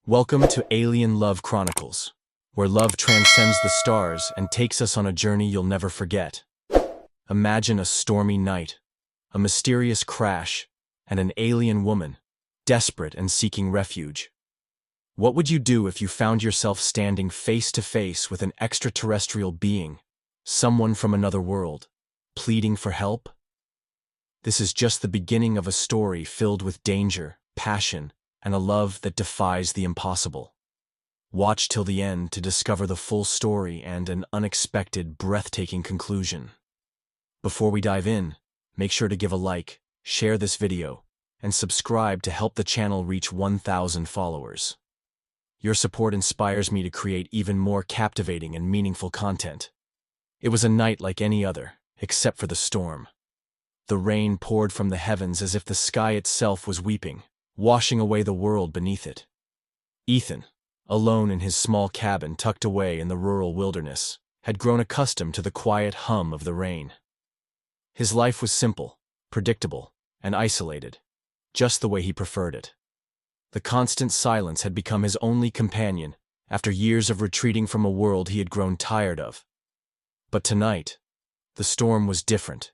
Welcome to Alien Love Chronicles, where love transcends the stars and takes us on a journey you'll never forget. Imagine a stormy night, a mysterious crash, and an alien woman, desperate and seeking refuge. What would you do if you found yourself standing face to face with an extraterrestrial being, someone from another world, pleading for help? This is just the beginning of a story filled with danger, passion, and a love that defies the impossible. Watch till the end to discover the full story and an unexpected, breathtaking conclusion. Before we dive in, make sure to give a like, share this video, and subscribe to help the channel reach 1,000 followers. Your support inspires me to create even more captivating and meaningful content. It was a night like any other, except for the storm. The rain poured from the heavens as if the sky itself was weeping, washing away the world beneath it. Ethan, alone in his small cabin tucked away in the rural wilderness, had grown accustomed to the quiet hum of the rain. His life was simple, predictable, and isolated, just the way he preferred it. The constant silence had become his only companion after years of retreating from a world he had grown tired of. But tonight, the storm was different.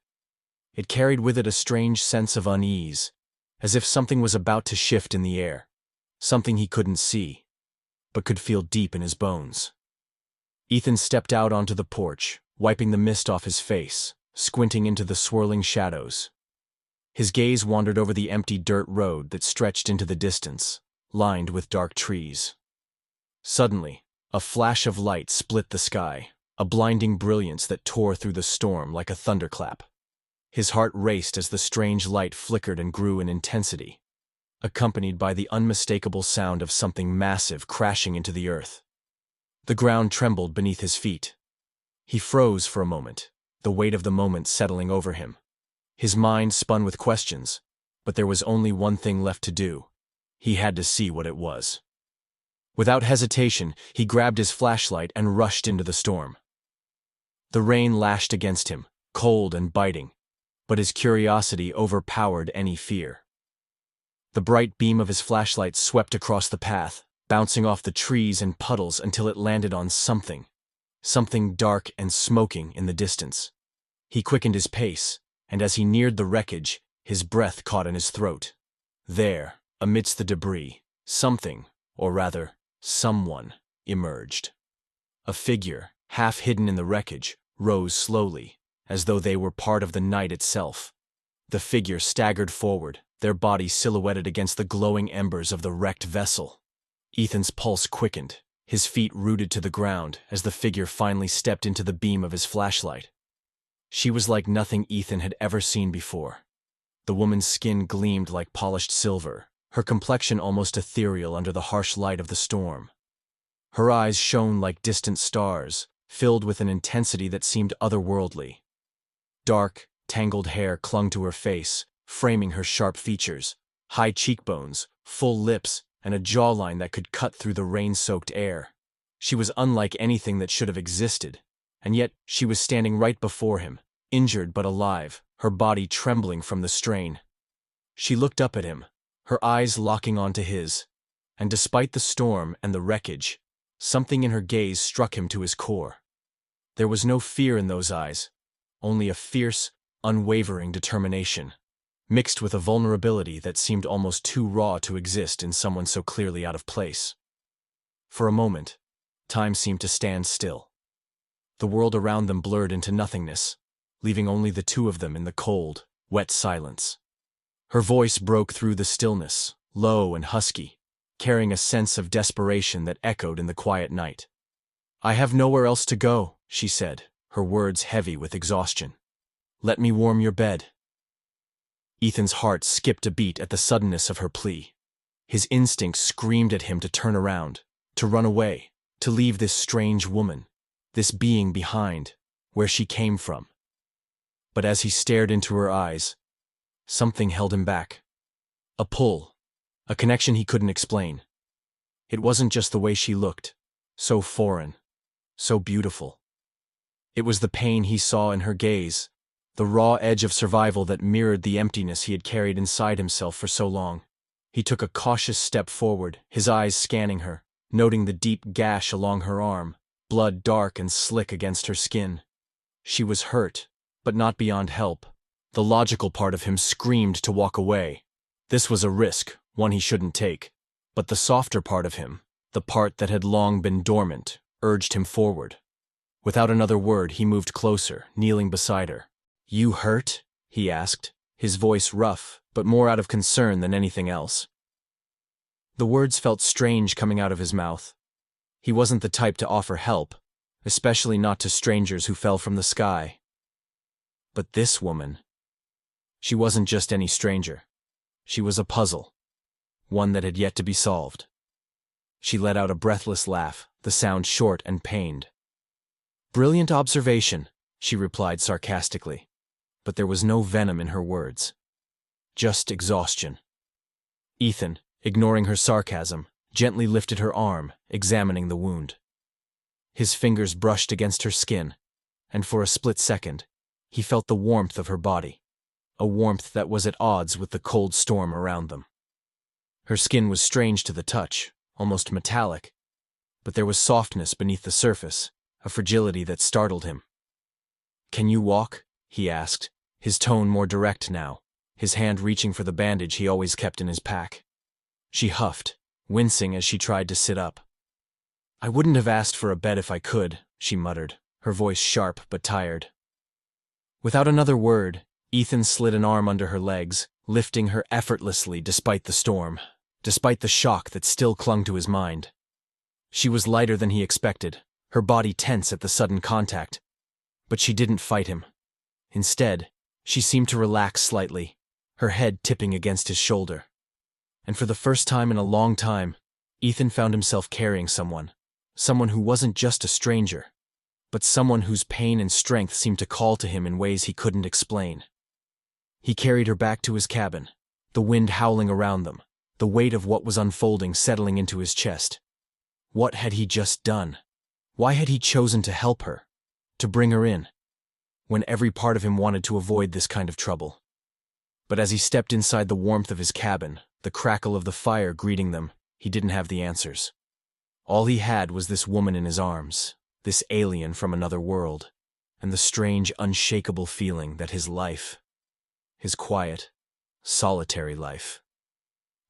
It carried with it a strange sense of unease, as if something was about to shift in the air, something he couldn't see, but could feel deep in his bones. Ethan stepped out onto the porch, wiping the mist off his face, squinting into the swirling shadows. His gaze wandered over the empty dirt road that stretched into the distance, lined with dark trees. Suddenly, a flash of light split the sky, a blinding brilliance that tore through the storm like a thunderclap. His heart raced as the strange light flickered and grew in intensity, accompanied by the unmistakable sound of something massive crashing into the earth. The ground trembled beneath his feet. He froze for a moment, the weight of the moment settling over him. His mind spun with questions, but there was only one thing left to do. He had to see what it was. Without hesitation, he grabbed his flashlight and rushed into the storm. The rain lashed against him, cold and biting, but his curiosity overpowered any fear. The bright beam of his flashlight swept across the path, bouncing off the trees and puddles until it landed on something dark and smoking in the distance. He quickened his pace, and as he neared the wreckage, his breath caught in his throat. There, amidst the debris, something, or rather, someone, emerged. A figure, half hidden in the wreckage, rose slowly, as though they were part of the night itself. The figure staggered forward, their bodies silhouetted against the glowing embers of the wrecked vessel. Ethan's pulse quickened, his feet rooted to the ground as the figure finally stepped into the beam of his flashlight. She was like nothing Ethan had ever seen before. The woman's skin gleamed like polished silver, her complexion almost ethereal under the harsh light of the storm. Her eyes shone like distant stars, filled with an intensity that seemed otherworldly. Dark, tangled hair clung to her face, framing her sharp features, high cheekbones, full lips, and a jawline that could cut through the rain-soaked air. She was unlike anything that should have existed, and yet she was standing right before him, injured but alive, her body trembling from the strain. She looked up at him, her eyes locking onto his, and despite the storm and the wreckage, something in her gaze struck him to his core. There was no fear in those eyes, only a fierce, unwavering determination, mixed with a vulnerability that seemed almost too raw to exist in someone so clearly out of place. For a moment, time seemed to stand still. The world around them blurred into nothingness, leaving only the two of them in the cold, wet silence. Her voice broke through the stillness, low and husky, carrying a sense of desperation that echoed in the quiet night. "I have nowhere else to go," she said, her words heavy with exhaustion. "Let me warm your bed." Ethan's heart skipped a beat at the suddenness of her plea. His instincts screamed at him to turn around, to run away, to leave this strange woman, this being behind, where she came from. But as he stared into her eyes, something held him back. A pull, a connection he couldn't explain. It wasn't just the way she looked, so foreign, so beautiful. It was the pain he saw in her gaze, the raw edge of survival that mirrored the emptiness he had carried inside himself for so long. He took a cautious step forward, his eyes scanning her, noting the deep gash along her arm, blood dark and slick against her skin. She was hurt, but not beyond help. The logical part of him screamed to walk away. This was a risk, one he shouldn't take. But the softer part of him, the part that had long been dormant, urged him forward. Without another word, he moved closer, kneeling beside her. "You hurt?" he asked, his voice rough, but more out of concern than anything else. The words felt strange coming out of his mouth. He wasn't the type to offer help, especially not to strangers who fell from the sky. But this woman, she wasn't just any stranger. She was a puzzle, one that had yet to be solved. She let out a breathless laugh, the sound short and pained. "Brilliant observation," she replied sarcastically, but there was no venom in her words. Just exhaustion. Ethan, ignoring her sarcasm, gently lifted her arm, examining the wound. His fingers brushed against her skin, and for a split second, he felt the warmth of her body, a warmth that was at odds with the cold storm around them. Her skin was strange to the touch, almost metallic, but there was softness beneath the surface, a fragility that startled him. "Can you walk?" he asked, his tone more direct now, his hand reaching for the bandage he always kept in his pack. She huffed, wincing as she tried to sit up. "I wouldn't have asked for a bed if I could," she muttered, her voice sharp but tired. Without another word, Ethan slid an arm under her legs, lifting her effortlessly despite the storm, despite the shock that still clung to his mind. She was lighter than he expected, her body tense at the sudden contact. But she didn't fight him. Instead, she seemed to relax slightly, her head tipping against his shoulder. And for the first time in a long time, Ethan found himself carrying someone who wasn't just a stranger, but someone whose pain and strength seemed to call to him in ways he couldn't explain. He carried her back to his cabin, the wind howling around them, the weight of what was unfolding settling into his chest. What had he just done? Why had he chosen to help her, to bring her in, when every part of him wanted to avoid this kind of trouble? But as he stepped inside the warmth of his cabin, the crackle of the fire greeting them, he didn't have the answers. All he had was this woman in his arms, this alien from another world, and the strange, unshakable feeling that his life, his quiet, solitary life,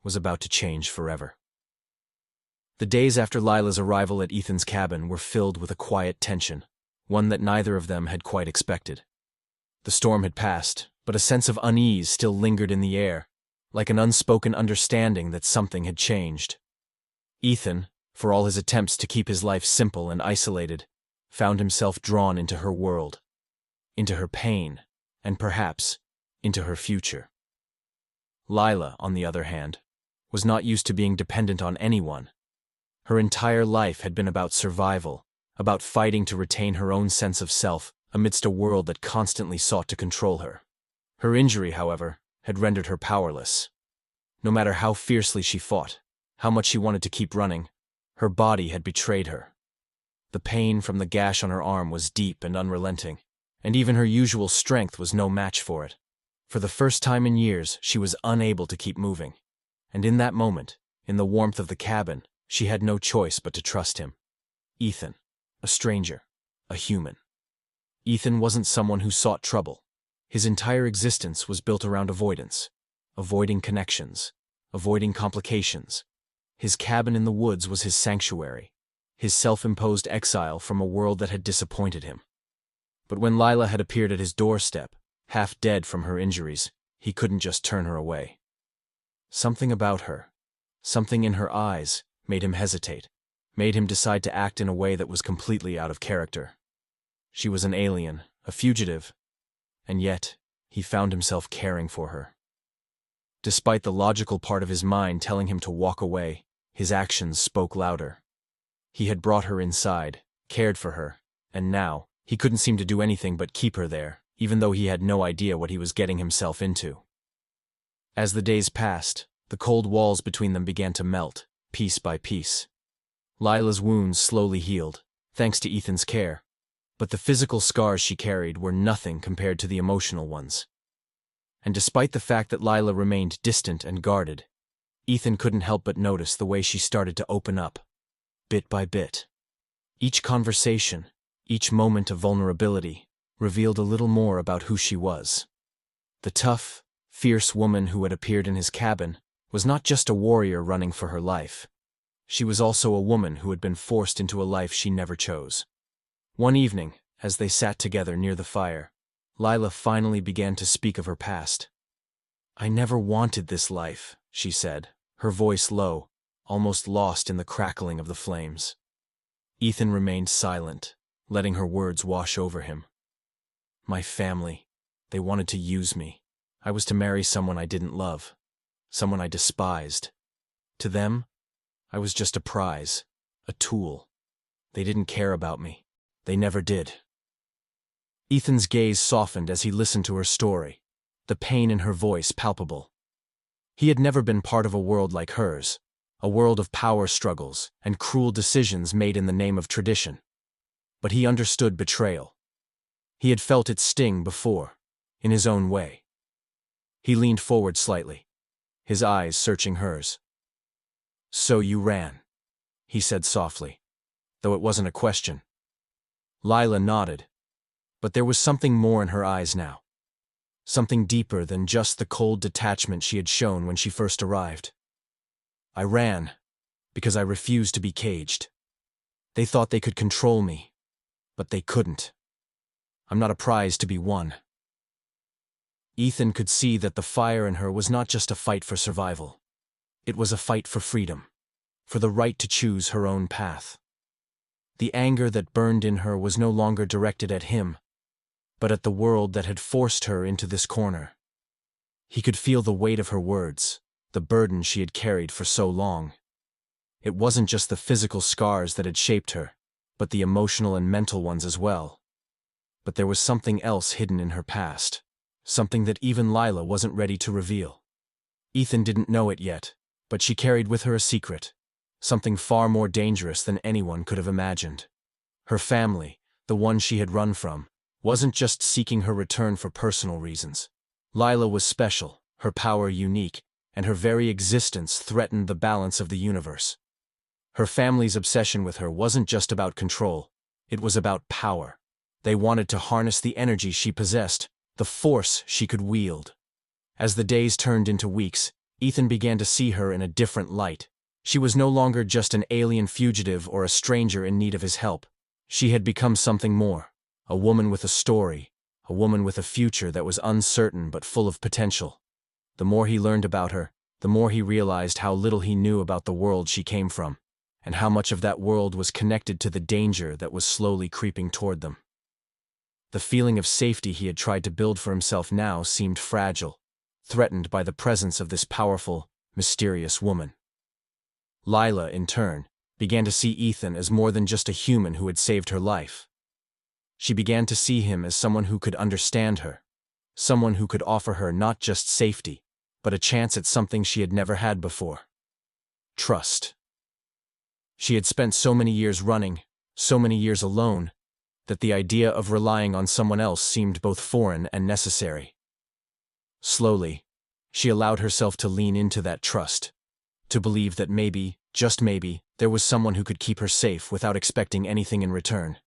was about to change forever. The days after Lila's arrival at Ethan's cabin were filled with a quiet tension, one that neither of them had quite expected. The storm had passed, but a sense of unease still lingered in the air, like an unspoken understanding that something had changed. Ethan, for all his attempts to keep his life simple and isolated, found himself drawn into her world, into her pain, and perhaps into her future. Lila, on the other hand, was not used to being dependent on anyone. Her entire life had been about survival, about fighting to retain her own sense of self amidst a world that constantly sought to control her. Her injury, however, had rendered her powerless. No matter how fiercely she fought, how much she wanted to keep running, her body had betrayed her. The pain from the gash on her arm was deep and unrelenting, and even her usual strength was no match for it. For the first time in years, she was unable to keep moving. And in that moment, in the warmth of the cabin, she had no choice but to trust him. Ethan, a stranger, a human. Ethan wasn't someone who sought trouble. His entire existence was built around avoidance, avoiding connections, avoiding complications. His cabin in the woods was his sanctuary, his self-imposed exile from a world that had disappointed him. But when Lila had appeared at his doorstep, half dead from her injuries, he couldn't just turn her away. Something about her, something in her eyes, made him hesitate, made him decide to act in a way that was completely out of character. She was an alien, a fugitive, and yet he found himself caring for her. Despite the logical part of his mind telling him to walk away, his actions spoke louder. He had brought her inside, cared for her, and now he couldn't seem to do anything but keep her there, even though he had no idea what he was getting himself into. As the days passed, the cold walls between them began to melt, piece by piece. Lila's wounds slowly healed, thanks to Ethan's care, but the physical scars she carried were nothing compared to the emotional ones. And despite the fact that Lila remained distant and guarded, Ethan couldn't help but notice the way she started to open up, bit by bit. Each conversation, each moment of vulnerability, revealed a little more about who she was. The tough, fierce woman who had appeared in his cabin was not just a warrior running for her life. She was also a woman who had been forced into a life she never chose. One evening, as they sat together near the fire, Lila finally began to speak of her past. "I never wanted this life," she said, her voice low, almost lost in the crackling of the flames. Ethan remained silent, letting her words wash over him. "My family, they wanted to use me. I was to marry someone I didn't love, someone I despised. To them, I was just a prize, a tool. They didn't care about me. They never did." Ethan's gaze softened as he listened to her story, the pain in her voice palpable. He had never been part of a world like hers, a world of power struggles and cruel decisions made in the name of tradition. But he understood betrayal. He had felt its sting before, in his own way. He leaned forward slightly, his eyes searching hers. "So you ran," he said softly, though it wasn't a question. Lila nodded, but there was something more in her eyes now. Something deeper than just the cold detachment she had shown when she first arrived. "I ran because I refused to be caged. They thought they could control me, but they couldn't. I'm not a prize to be won." Ethan could see that the fire in her was not just a fight for survival. It was a fight for freedom, for the right to choose her own path. The anger that burned in her was no longer directed at him, but at the world that had forced her into this corner. He could feel the weight of her words, the burden she had carried for so long. It wasn't just the physical scars that had shaped her, but the emotional and mental ones as well. But there was something else hidden in her past, something that even Lila wasn't ready to reveal. Ethan didn't know it yet, but she carried with her a secret, something far more dangerous than anyone could have imagined. Her family, the one she had run from, wasn't just seeking her return for personal reasons. Lila was special, her power unique, and her very existence threatened the balance of the universe. Her family's obsession with her wasn't just about control, it was about power. They wanted to harness the energy she possessed, the force she could wield. As the days turned into weeks, Ethan began to see her in a different light. She was no longer just an alien fugitive or a stranger in need of his help. She had become something more. A woman with a story, a woman with a future that was uncertain but full of potential. The more he learned about her, the more he realized how little he knew about the world she came from, and how much of that world was connected to the danger that was slowly creeping toward them. The feeling of safety he had tried to build for himself now seemed fragile, threatened by the presence of this powerful, mysterious woman. Lila, in turn, began to see Ethan as more than just a human who had saved her life. She began to see him as someone who could understand her, someone who could offer her not just safety, but a chance at something she had never had before. Trust. She had spent so many years running, so many years alone, that the idea of relying on someone else seemed both foreign and necessary. Slowly, she allowed herself to lean into that trust, to believe that maybe, just maybe, there was someone who could keep her safe without expecting anything in return.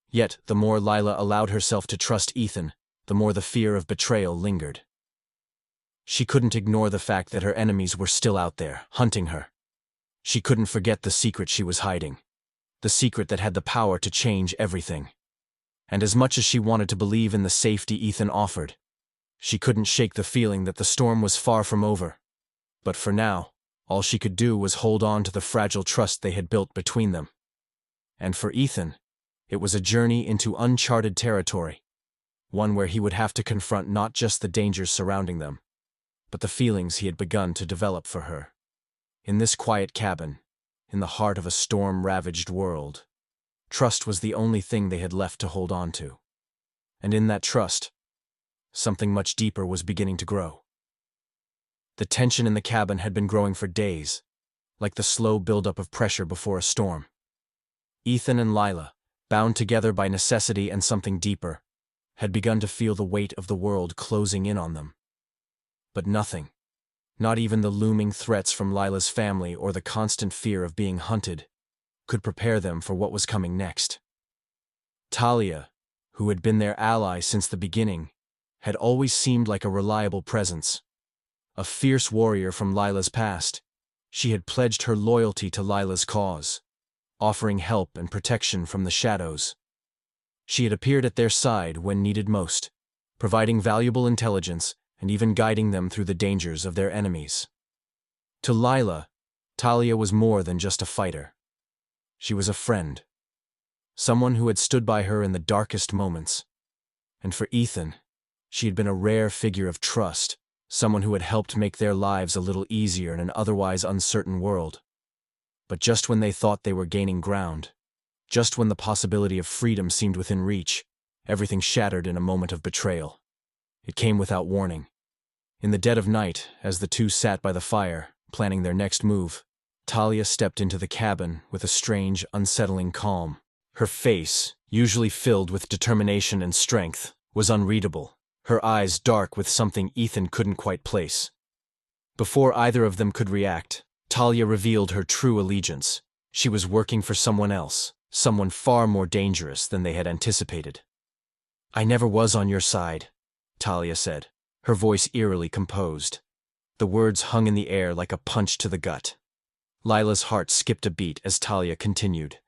Yet, the more Lila allowed herself to trust Ethan, the more the fear of betrayal lingered. She couldn't ignore the fact that her enemies were still out there, hunting her. She couldn't forget the secret she was hiding, the secret that had the power to change everything. And as much as she wanted to believe in the safety Ethan offered, she couldn't shake the feeling that the storm was far from over. But for now, all she could do was hold on to the fragile trust they had built between them. And for Ethan, it was a journey into uncharted territory, one where he would have to confront not just the dangers surrounding them, but the feelings he had begun to develop for her. In this quiet cabin, in the heart of a storm-ravaged world, trust was the only thing they had left to hold on to. And in that trust, something much deeper was beginning to grow. The tension in the cabin had been growing for days, like the slow buildup of pressure before a storm. Ethan and Lila, bound together by necessity and something deeper, had begun to feel the weight of the world closing in on them. But nothing, Not even the looming threats from Lila's family or the constant fear of being hunted could prepare them for what was coming next. Talia, who had been their ally since the beginning, had always seemed like a reliable presence. A fierce warrior from Lila's past, she had pledged her loyalty to Lila's cause, offering help and protection from the shadows. She had appeared at their side when needed most, providing valuable intelligence and even guiding them through the dangers of their enemies. To Lila, Talia was more than just a fighter. She was a friend, someone who had stood by her in the darkest moments. And for Ethan, she had been a rare figure of trust, someone who had helped make their lives a little easier in an otherwise uncertain world. But just when they thought they were gaining ground, just when the possibility of freedom seemed within reach, everything shattered in a moment of betrayal. It came without warning. In the dead of night, as the two sat by the fire, planning their next move, Talia stepped into the cabin with a strange, unsettling calm. Her face, usually filled with determination and strength, was unreadable, her eyes dark with something Ethan couldn't quite place. Before either of them could react, Talia revealed her true allegiance. She was working for someone else, someone far more dangerous than they had anticipated. "I never was on your side," Talia said, her voice eerily composed. The words hung in the air like a punch to the gut. Lila's heart skipped a beat as Talia continued.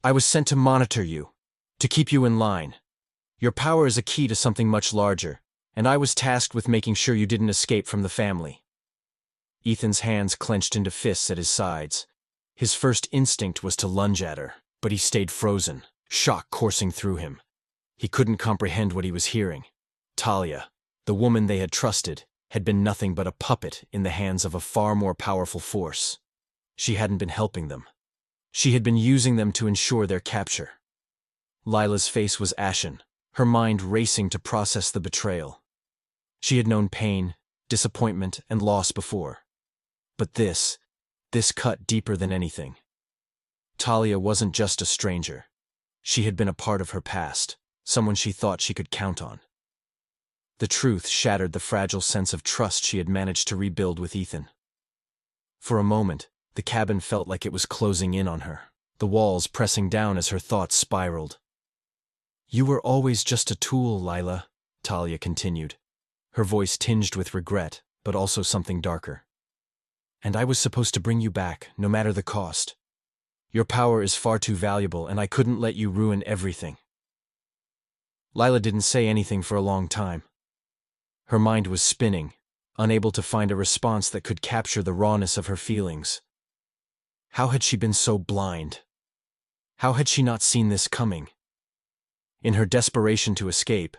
"I was sent to monitor you, to keep you in line. Your power is a key to something much larger, and I was tasked with making sure you didn't escape from the family." Ethan's hands clenched into fists at his sides. His first instinct was to lunge at her, but he stayed frozen, shock coursing through him. He couldn't comprehend what he was hearing. Talia, the woman they had trusted, had been nothing but a puppet in the hands of a far more powerful force. She hadn't been helping them. She had been using them to ensure their capture. Lila's face was ashen, her mind racing to process the betrayal. She had known pain, disappointment, and loss before. But this cut deeper than anything. Talia wasn't just a stranger. She had been a part of her past, someone she thought she could count on. The truth shattered the fragile sense of trust she had managed to rebuild with Ethan. For a moment, the cabin felt like it was closing in on her, the walls pressing down as her thoughts spiraled. "You were always just a tool, Lila," Talia continued, her voice tinged with regret, but also something darker. "And I was supposed to bring you back, no matter the cost. Your power is far too valuable, and I couldn't let you ruin everything." Lila didn't say anything for a long time. Her mind was spinning, unable to find a response that could capture the rawness of her feelings. How had she been so blind? How had she not seen this coming? In her desperation to escape,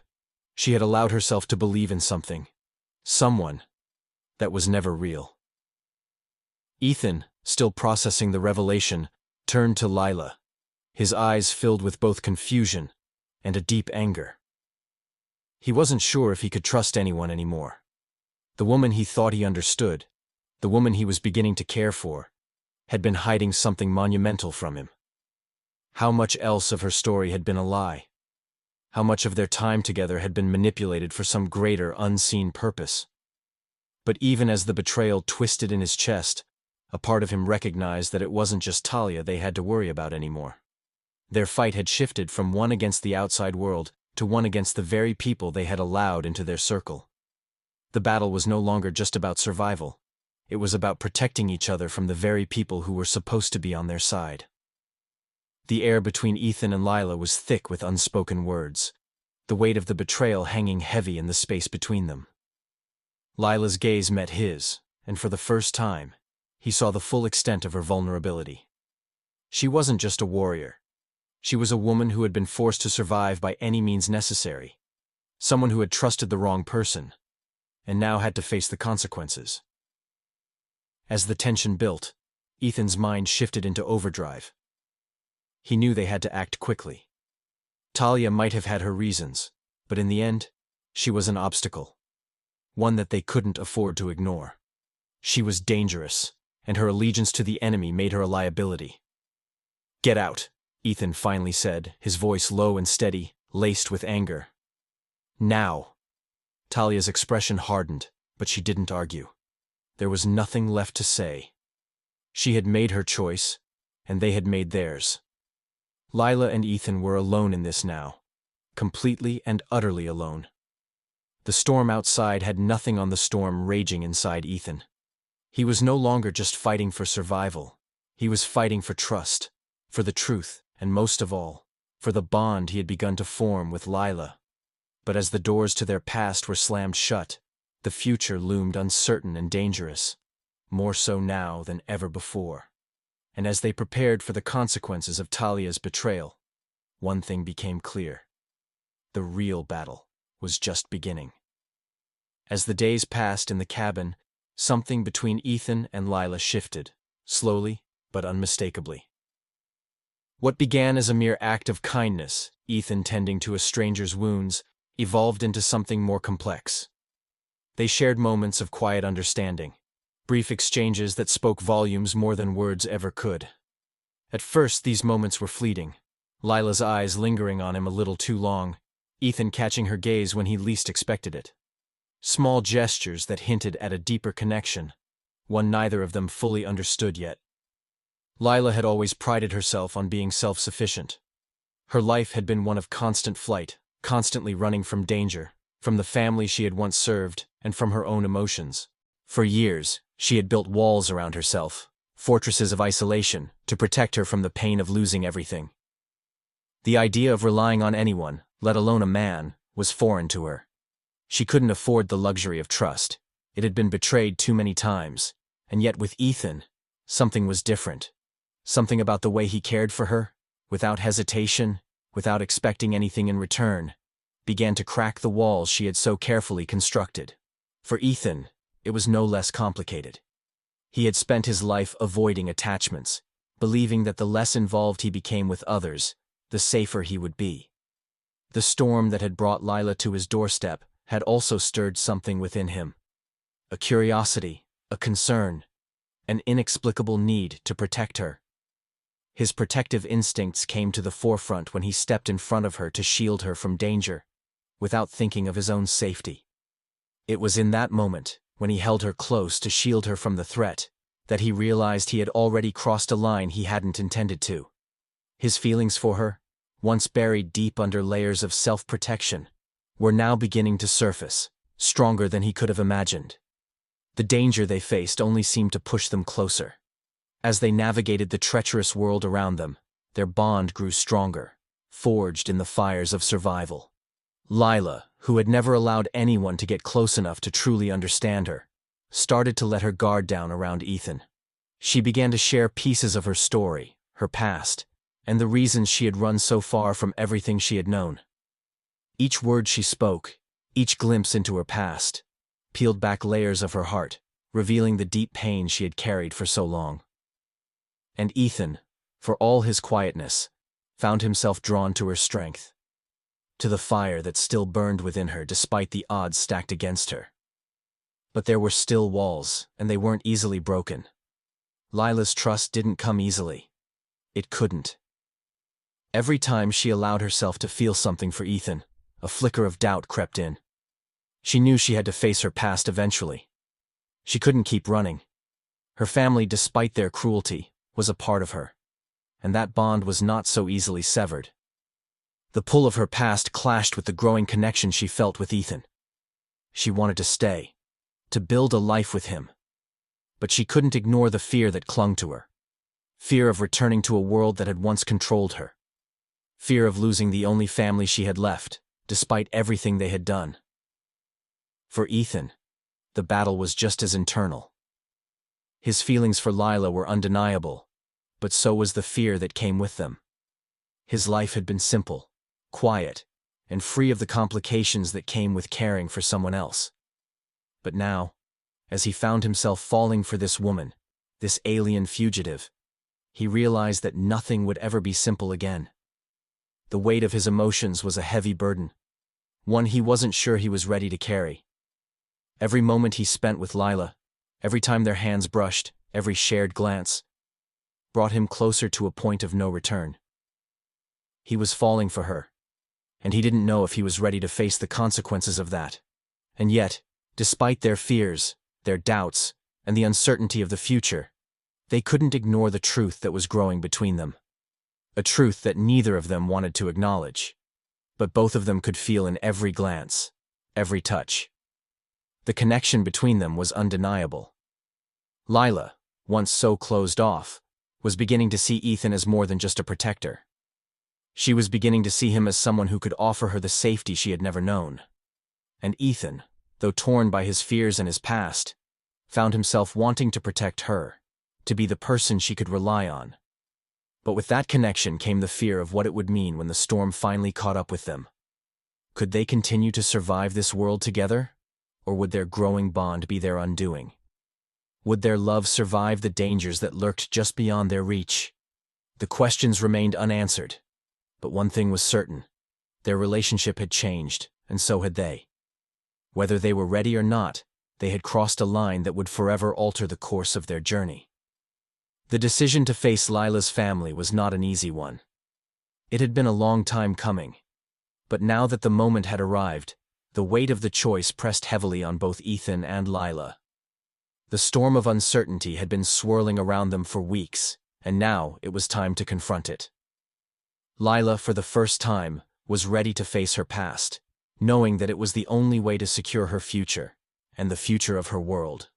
she had allowed herself to believe in something, someone, that was never real. Ethan, still processing the revelation, turned to Lila, his eyes filled with both confusion and a deep anger. He wasn't sure if he could trust anyone anymore. The woman he thought he understood, the woman he was beginning to care for, had been hiding something monumental from him. How much else of her story had been a lie? How much of their time together had been manipulated for some greater, unseen purpose? But even as the betrayal twisted in his chest, a part of him recognized that it wasn't just Talia they had to worry about anymore. Their fight had shifted from one against the outside world to one against the very people they had allowed into their circle. The battle was no longer just about survival. It was about protecting each other from the very people who were supposed to be on their side. The air between Ethan and Lila was thick with unspoken words, the weight of the betrayal hanging heavy in the space between them. Lila's gaze met his, and for the first time, he saw the full extent of her vulnerability. She wasn't just a warrior. She was a woman who had been forced to survive by any means necessary, someone who had trusted the wrong person, and now had to face the consequences. As the tension built, Ethan's mind shifted into overdrive. He knew they had to act quickly. Talia might have had her reasons, but in the end, she was an obstacle, one that they couldn't afford to ignore. She was dangerous, and her allegiance to the enemy made her a liability. "Get out," Ethan finally said, his voice low and steady, laced with anger. "Now." Talia's expression hardened, but she didn't argue. There was nothing left to say. She had made her choice, and they had made theirs. Lila and Ethan were alone in this now, completely and utterly alone. The storm outside had nothing on the storm raging inside Ethan. He was no longer just fighting for survival. He was fighting for trust, for the truth, and most of all, for the bond he had begun to form with Lila. But as the doors to their past were slammed shut, the future loomed uncertain and dangerous, more so now than ever before. And as they prepared for the consequences of Talia's betrayal, one thing became clear. The real battle was just beginning. As the days passed in the cabin, something between Ethan and Lila shifted, slowly but unmistakably. What began as a mere act of kindness, Ethan tending to a stranger's wounds, evolved into something more complex. They shared moments of quiet understanding, brief exchanges that spoke volumes more than words ever could. At first, these moments were fleeting, Lila's eyes lingering on him a little too long, Ethan catching her gaze when he least expected it. Small gestures that hinted at a deeper connection, one neither of them fully understood yet. Lila had always prided herself on being self-sufficient. Her life had been one of constant flight, constantly running from danger, from the family she had once served, and from her own emotions. For years, she had built walls around herself, fortresses of isolation, to protect her from the pain of losing everything. The idea of relying on anyone, let alone a man, was foreign to her. She couldn't afford the luxury of trust. It had been betrayed too many times, and yet with Ethan, something was different. Something about the way he cared for her, without hesitation, without expecting anything in return, began to crack the walls she had so carefully constructed. For Ethan, it was no less complicated. He had spent his life avoiding attachments, believing that the less involved he became with others, the safer he would be. The storm that had brought Lila to his doorstep had also stirred something within him. A curiosity, a concern, an inexplicable need to protect her. His protective instincts came to the forefront when he stepped in front of her to shield her from danger, without thinking of his own safety. It was in that moment, when he held her close to shield her from the threat, that he realized he had already crossed a line he hadn't intended to. His feelings for her, once buried deep under layers of self-protection, were now beginning to surface, stronger than he could have imagined. The danger they faced only seemed to push them closer. As they navigated the treacherous world around them, their bond grew stronger, forged in the fires of survival. Lila, who had never allowed anyone to get close enough to truly understand her, started to let her guard down around Ethan. She began to share pieces of her story, her past, and the reasons she had run so far from everything she had known. Each word she spoke, each glimpse into her past, peeled back layers of her heart, revealing the deep pain she had carried for so long. And Ethan, for all his quietness, found himself drawn to her strength, to the fire that still burned within her despite the odds stacked against her. But there were still walls, and they weren't easily broken. Lila's trust didn't come easily. It couldn't. Every time she allowed herself to feel something for Ethan, a flicker of doubt crept in. She knew she had to face her past eventually. She couldn't keep running. Her family, despite their cruelty, was a part of her, and that bond was not so easily severed. The pull of her past clashed with the growing connection she felt with Ethan. She wanted to stay, to build a life with him. But she couldn't ignore the fear that clung to her. Fear of returning to a world that had once controlled her. Fear of losing the only family she had left, despite everything they had done. For Ethan, the battle was just as internal. His feelings for Lila were undeniable, but so was the fear that came with them. His life had been simple, quiet, and free of the complications that came with caring for someone else. But now, as he found himself falling for this woman, this alien fugitive, he realized that nothing would ever be simple again. The weight of his emotions was a heavy burden, one he wasn't sure he was ready to carry. Every moment he spent with Lila, every time their hands brushed, every shared glance, brought him closer to a point of no return. He was falling for her, and he didn't know if he was ready to face the consequences of that. And yet, despite their fears, their doubts, and the uncertainty of the future, they couldn't ignore the truth that was growing between them. A truth that neither of them wanted to acknowledge, but both of them could feel in every glance, every touch. The connection between them was undeniable. Lila, once so closed off, was beginning to see Ethan as more than just a protector. She was beginning to see him as someone who could offer her the safety she had never known. And Ethan, though torn by his fears and his past, found himself wanting to protect her, to be the person she could rely on. But with that connection came the fear of what it would mean when the storm finally caught up with them. Could they continue to survive this world together, or would their growing bond be their undoing? Would their love survive the dangers that lurked just beyond their reach? The questions remained unanswered, but one thing was certain: their relationship had changed, and so had they. Whether they were ready or not, they had crossed a line that would forever alter the course of their journey. The decision to face Lila's family was not an easy one. It had been a long time coming, but now that the moment had arrived, the weight of the choice pressed heavily on both Ethan and Lila. The storm of uncertainty had been swirling around them for weeks, and now it was time to confront it. Lila, for the first time, was ready to face her past, knowing that it was the only way to secure her future, and the future of her world.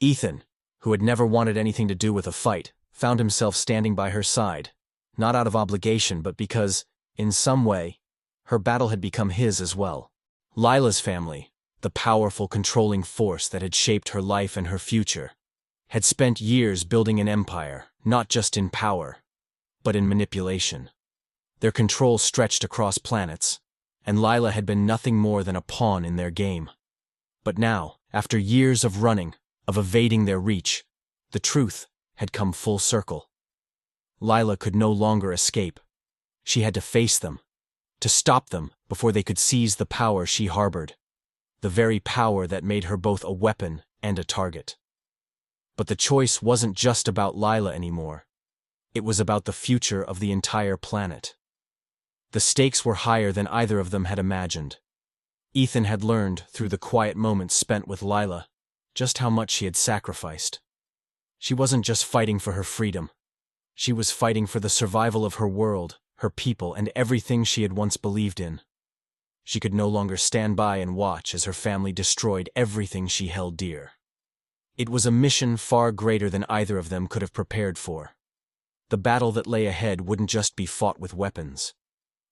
Ethan, who had never wanted anything to do with a fight, found himself standing by her side, not out of obligation but because, in some way, her battle had become his as well. Lila's family, the powerful controlling force that had shaped her life and her future, had spent years building an empire, not just in power, but in manipulation. Their control stretched across planets, and Lila had been nothing more than a pawn in their game. But now, after years of running, of evading their reach, the truth had come full circle. Lila could no longer escape. She had to face them, to stop them before they could seize the power she harbored, the very power that made her both a weapon and a target. But the choice wasn't just about Lila anymore. It was about the future of the entire planet. The stakes were higher than either of them had imagined. Ethan had learned, through the quiet moments spent with Lila, just how much she had sacrificed. She wasn't just fighting for her freedom. She was fighting for the survival of her world, her people, and everything she had once believed in. She could no longer stand by and watch as her family destroyed everything she held dear. It was a mission far greater than either of them could have prepared for. The battle that lay ahead wouldn't just be fought with weapons.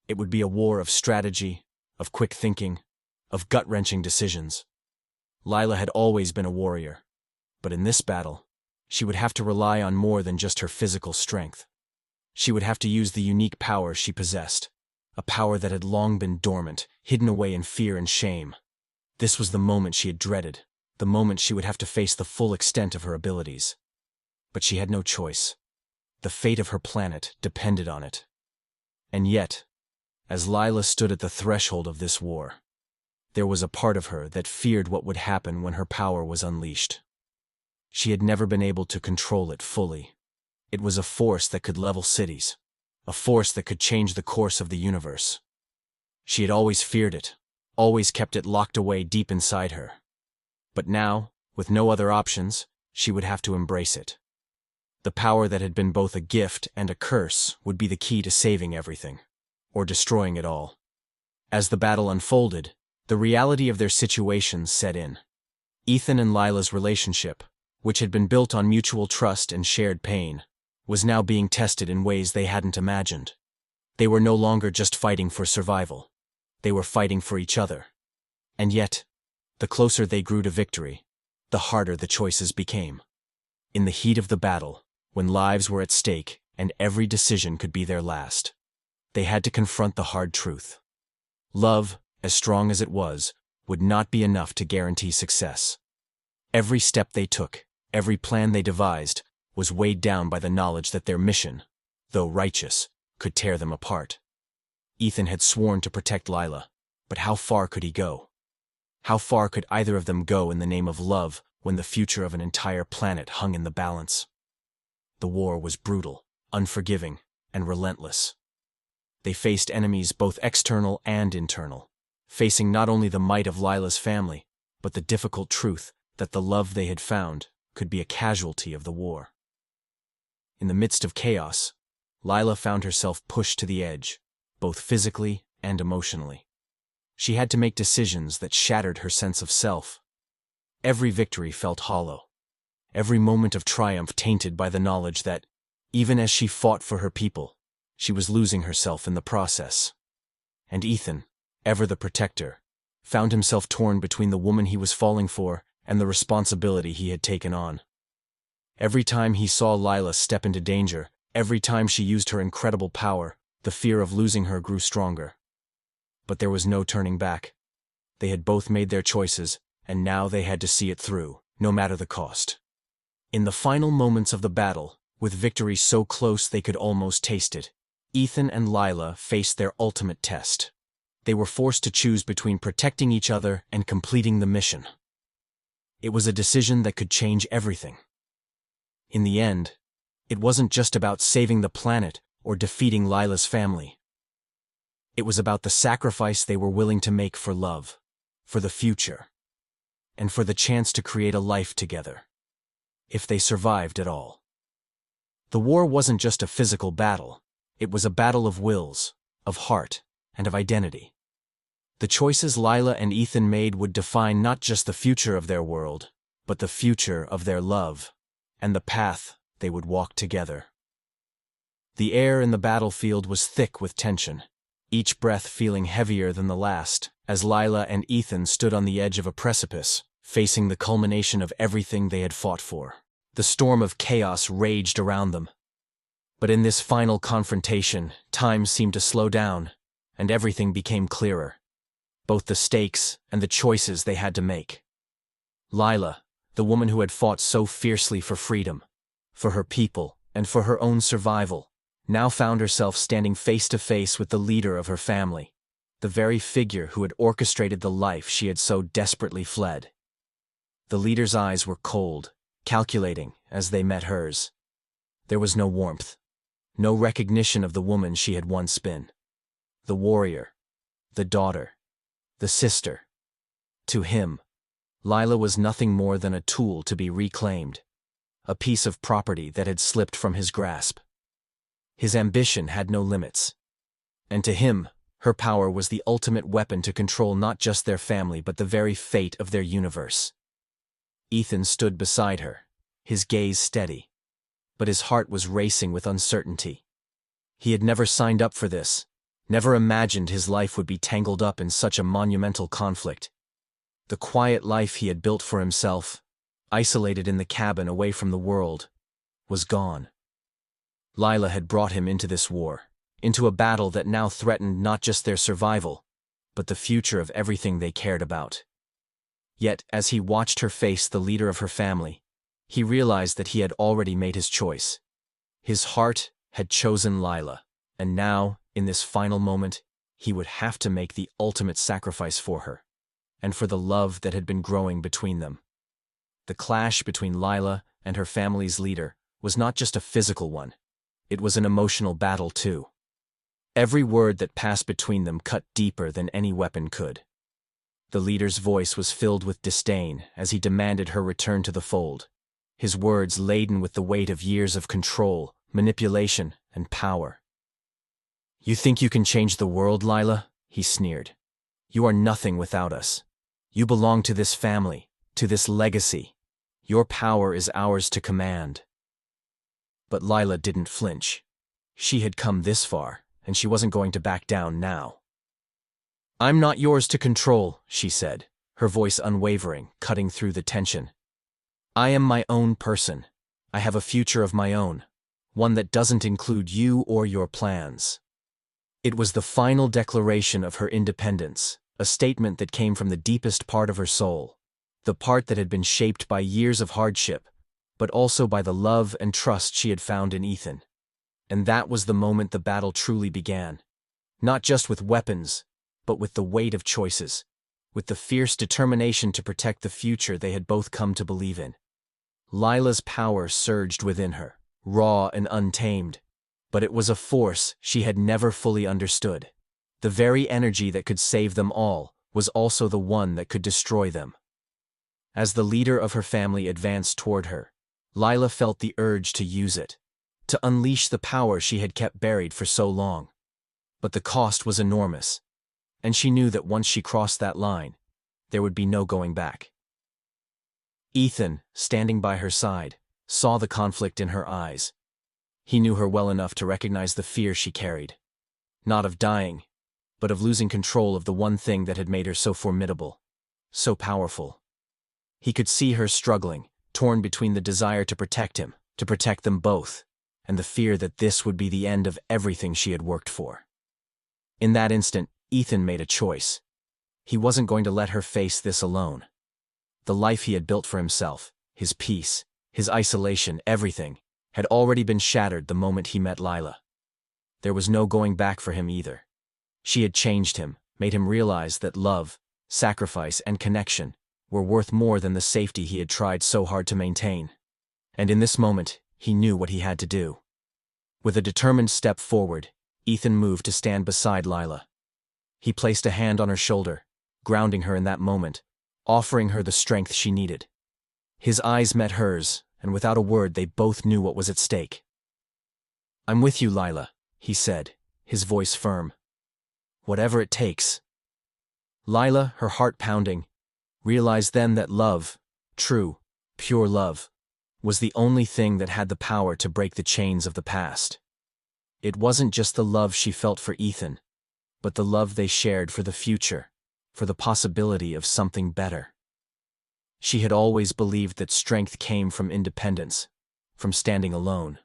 It would be a war of strategy, of quick thinking, of gut-wrenching decisions. Lila had always been a warrior, but in this battle, she would have to rely on more than just her physical strength. She would have to use the unique power she possessed, a power that had long been dormant, hidden away in fear and shame. This was the moment she had dreaded, the moment she would have to face the full extent of her abilities. But she had no choice. The fate of her planet depended on it. And yet, as Lila stood at the threshold of this war, there was a part of her that feared what would happen when her power was unleashed. She had never been able to control it fully. It was a force that could level cities, a force that could change the course of the universe. She had always feared it, always kept it locked away deep inside her. But now, with no other options, she would have to embrace it. The power that had been both a gift and a curse would be the key to saving everything, or destroying it all. As the battle unfolded, the reality of their situation set in. Ethan and Lila's relationship, which had been built on mutual trust and shared pain, was now being tested in ways they hadn't imagined. They were no longer just fighting for survival. They were fighting for each other. And yet, the closer they grew to victory, the harder the choices became. In the heat of the battle, when lives were at stake and every decision could be their last, they had to confront the hard truth. Love, as strong as it was, would not be enough to guarantee success. Every step they took, every plan they devised, was weighed down by the knowledge that their mission, though righteous, could tear them apart. Ethan had sworn to protect Lila, but how far could he go? How far could either of them go in the name of love when the future of an entire planet hung in the balance? The war was brutal, unforgiving, and relentless. They faced enemies both external and internal, facing not only the might of Lila's family, but the difficult truth that the love they had found could be a casualty of the war. In the midst of chaos, Lila found herself pushed to the edge, both physically and emotionally. She had to make decisions that shattered her sense of self. Every victory felt hollow, every moment of triumph tainted by the knowledge that, even as she fought for her people, she was losing herself in the process. And Ethan, ever the protector, found himself torn between the woman he was falling for and the responsibility he had taken on. Every time he saw Lila step into danger, every time she used her incredible power, the fear of losing her grew stronger. But there was no turning back. They had both made their choices, and now they had to see it through, no matter the cost. In the final moments of the battle, with victory so close they could almost taste it, Ethan and Lila faced their ultimate test. They were forced to choose between protecting each other and completing the mission. It was a decision that could change everything. In the end, it wasn't just about saving the planet or defeating Lila's family. It was about the sacrifice they were willing to make for love, for the future, and for the chance to create a life together, if they survived at all. The war wasn't just a physical battle, it was a battle of wills, of heart, and of identity. The choices Lila and Ethan made would define not just the future of their world, but the future of their love, and the path they would walk together. The air in the battlefield was thick with tension, each breath feeling heavier than the last, as Lila and Ethan stood on the edge of a precipice, facing the culmination of everything they had fought for. The storm of chaos raged around them. But in this final confrontation, time seemed to slow down, and everything became clearer. Both the stakes and the choices they had to make. Lila, the woman who had fought so fiercely for freedom, for her people, and for her own survival, now found herself standing face to face with the leader of her family, the very figure who had orchestrated the life she had so desperately fled. The leader's eyes were cold, calculating as they met hers. There was no warmth, no recognition of the woman she had once been. The warrior, the daughter, the sister. To him, Lila was nothing more than a tool to be reclaimed, a piece of property that had slipped from his grasp. His ambition had no limits. And to him, her power was the ultimate weapon to control not just their family but the very fate of their universe. Ethan stood beside her, his gaze steady, but his heart was racing with uncertainty. He had never signed up for this, never imagined his life would be tangled up in such a monumental conflict. The quiet life he had built for himself, isolated in the cabin away from the world, was gone. Lila had brought him into this war, into a battle that now threatened not just their survival, but the future of everything they cared about. Yet, as he watched her face the leader of her family, he realized that he had already made his choice. His heart had chosen Lila, and now, in this final moment, he would have to make the ultimate sacrifice for her, and for the love that had been growing between them. The clash between Lila and her family's leader was not just a physical one, it was an emotional battle too. Every word that passed between them cut deeper than any weapon could. The leader's voice was filled with disdain as he demanded her return to the fold, his words laden with the weight of years of control, manipulation, and power. "You think you can change the world, Lila?" he sneered. "You are nothing without us. You belong to this family, to this legacy. Your power is ours to command." But Lila didn't flinch. She had come this far, and she wasn't going to back down now. "I'm not yours to control," she said, her voice unwavering, cutting through the tension. "I am my own person. I have a future of my own, one that doesn't include you or your plans." It was the final declaration of her independence, a statement that came from the deepest part of her soul, the part that had been shaped by years of hardship, but also by the love and trust she had found in Ethan. And that was the moment the battle truly began. Not just with weapons, but with the weight of choices, with the fierce determination to protect the future they had both come to believe in. Lila's power surged within her, raw and untamed, but it was a force she had never fully understood. The very energy that could save them all was also the one that could destroy them. As the leader of her family advanced toward her, Lila felt the urge to use it, to unleash the power she had kept buried for so long. But the cost was enormous, and she knew that once she crossed that line, there would be no going back. Ethan, standing by her side, saw the conflict in her eyes. He knew her well enough to recognize the fear she carried. Not of dying, but of losing control of the one thing that had made her so formidable, so powerful. He could see her struggling, torn between the desire to protect him, to protect them both, and the fear that this would be the end of everything she had worked for. In that instant, Ethan made a choice. He wasn't going to let her face this alone. The life he had built for himself, his peace, his isolation, everything, had already been shattered the moment he met Lila. There was no going back for him either. She had changed him, made him realize that love, sacrifice, and connection were worth more than the safety he had tried so hard to maintain. And in this moment, he knew what he had to do. With a determined step forward, Ethan moved to stand beside Lila. He placed a hand on her shoulder, grounding her in that moment, offering her the strength she needed. His eyes met hers, and without a word they both knew what was at stake. "I'm with you, Lila," he said, his voice firm. "Whatever it takes." Lila, her heart pounding, realized then that love, true, pure love, was the only thing that had the power to break the chains of the past. It wasn't just the love she felt for Ethan, but the love they shared for the future, for the possibility of something better. She had always believed that strength came from independence, from standing alone.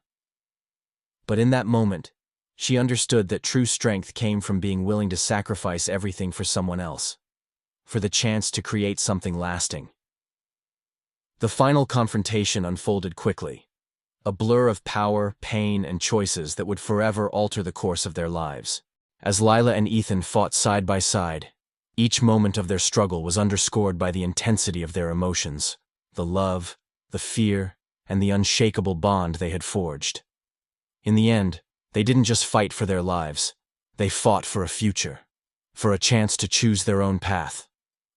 But in that moment, she understood that true strength came from being willing to sacrifice everything for someone else, for the chance to create something lasting. The final confrontation unfolded quickly, a blur of power, pain, and choices that would forever alter the course of their lives. As Lila and Ethan fought side by side, each moment of their struggle was underscored by the intensity of their emotions, the love, the fear, and the unshakable bond they had forged. In the end, they didn't just fight for their lives, they fought for a future, for a chance to choose their own path,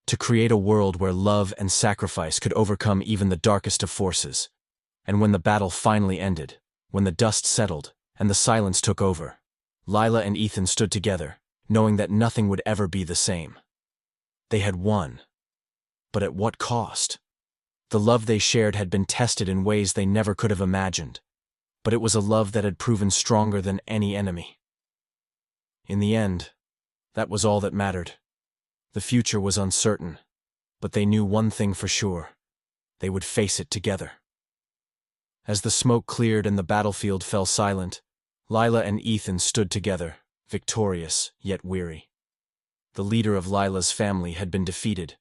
to create a world where love and sacrifice could overcome even the darkest of forces. And when the battle finally ended, when the dust settled and the silence took over, Lila and Ethan stood together, knowing that nothing would ever be the same. They had won. But at what cost? The love they shared had been tested in ways they never could have imagined, but it was a love that had proven stronger than any enemy. In the end, that was all that mattered. The future was uncertain, but they knew one thing for sure: they would face it together. As the smoke cleared and the battlefield fell silent, Lila and Ethan stood together, victorious yet weary. The leader of Lila's family had been defeated,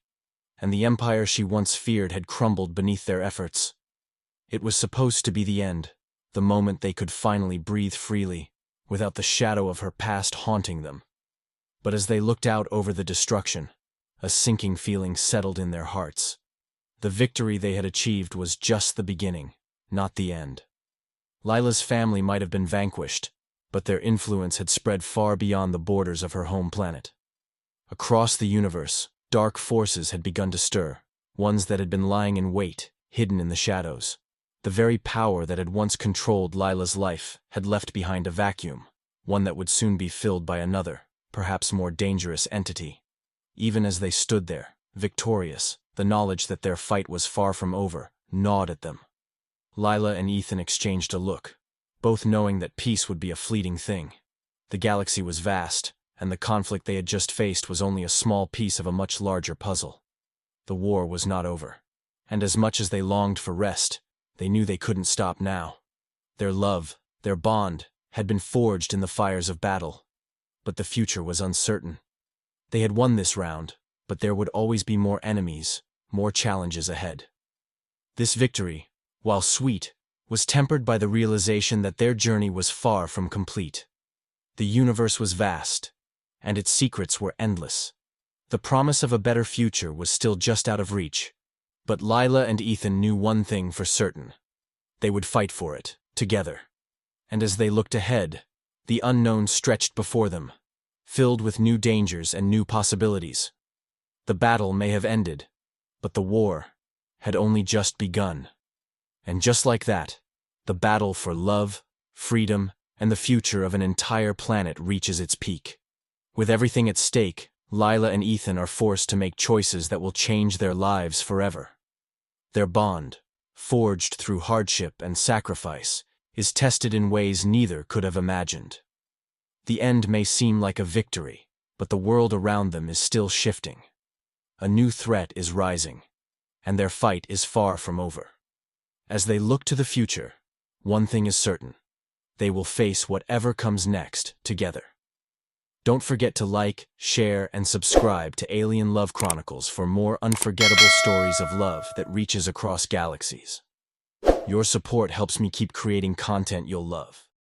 and the empire she once feared had crumbled beneath their efforts. It was supposed to be the end, the moment they could finally breathe freely, without the shadow of her past haunting them. But as they looked out over the destruction, a sinking feeling settled in their hearts. The victory they had achieved was just the beginning, not the end. Lila's family might have been vanquished, but their influence had spread far beyond the borders of her home planet. Across the universe, dark forces had begun to stir, ones that had been lying in wait, hidden in the shadows. The very power that had once controlled Lila's life had left behind a vacuum, one that would soon be filled by another, perhaps more dangerous entity. Even as they stood there, victorious, the knowledge that their fight was far from over gnawed at them. Lila and Ethan exchanged a look, both knowing that peace would be a fleeting thing. The galaxy was vast, and the conflict they had just faced was only a small piece of a much larger puzzle. The war was not over, and as much as they longed for rest, they knew they couldn't stop now. Their love, their bond, had been forged in the fires of battle, but the future was uncertain. They had won this round, but there would always be more enemies, more challenges ahead. This victory, while sweet, was tempered by the realization that their journey was far from complete. The universe was vast, and its secrets were endless. The promise of a better future was still just out of reach, but Lila and Ethan knew one thing for certain: they would fight for it, together. And as they looked ahead, the unknown stretched before them, filled with new dangers and new possibilities. The battle may have ended, but the war, had only just begun. And just like that, the battle for love, freedom, and the future of an entire planet reaches its peak. With everything at stake, Lila and Ethan are forced to make choices that will change their lives forever. Their bond, forged through hardship and sacrifice, is tested in ways neither could have imagined. The end may seem like a victory, but the world around them is still shifting. A new threat is rising, and their fight is far from over. As they look to the future, one thing is certain: they will face whatever comes next together. Don't forget to like, share, and subscribe to Alien Love Chronicles for more unforgettable stories of love that reaches across galaxies. Your support helps me keep creating content you'll love.